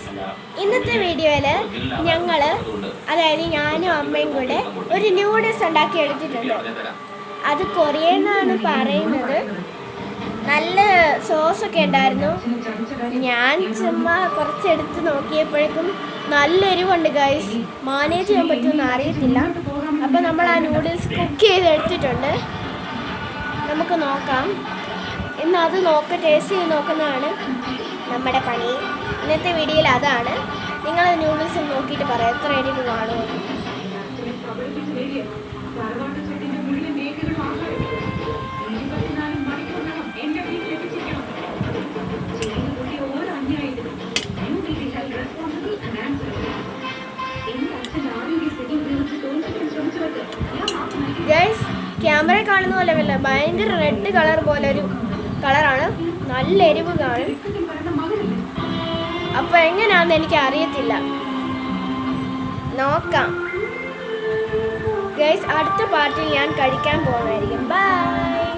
Friends, ഇന്നത്തെ വീഡിയോയിൽ ഞങ്ങൾ അതായത് ഞാനും അമ്മയും കൂടെ ഒരു നൂഡിൽസ് ഉണ്ടാക്കി എടുത്തിട്ടുണ്ട്. അത് കൊറിയൻ എന്നാണ് പറയുന്നത്. നല്ല സോസൊക്കെ ഉണ്ടായിരുന്നു. ഞാൻ ചുമ്മാ കുറച്ചെടുത്ത് നോക്കിയപ്പോഴേക്കും നല്ല എരിവുണ്ട് ഗൈസ്. മാനേജ് ചെയ്യാൻ പറ്റുമെന്ന് അറിയത്തില്ല. അപ്പോൾ നമ്മൾ ആ നൂഡിൽസ് കുക്ക് ചെയ്ത് എടുത്തിട്ടുണ്ട്. നമുക്ക് നോക്കാം. ഇന്ന് അത് ടേസ്റ്റ് ചെയ്ത് നോക്കുന്നതാണ് നമ്മുടെ പണി. ഇന്നത്തെ വീഡിയോയിൽ അതാണ്. നിങ്ങൾ നൂഡിൽസ് നോക്കിയിട്ട് പറയാം എത്ര എരിവ് കാണുമെന്ന്. ഗൈസ്, ക്യാമറ കാണുന്ന പോലെ അല്ല, ഭയങ്കര റെഡ് കളർ പോലെ ഒരു കളറാണ്. നല്ല എരിവ് കാണും. അപ്പോൾ എങ്ങനെയാണെന്ന് എനിക്ക് അറിയത്തില്ല. നോക്കാം ഗൈസ്. അടുത്ത പാർട്ടിൽ ഞാൻ കഴിക്കാൻ പോകുന്നതായിരിക്കും. ബൈ.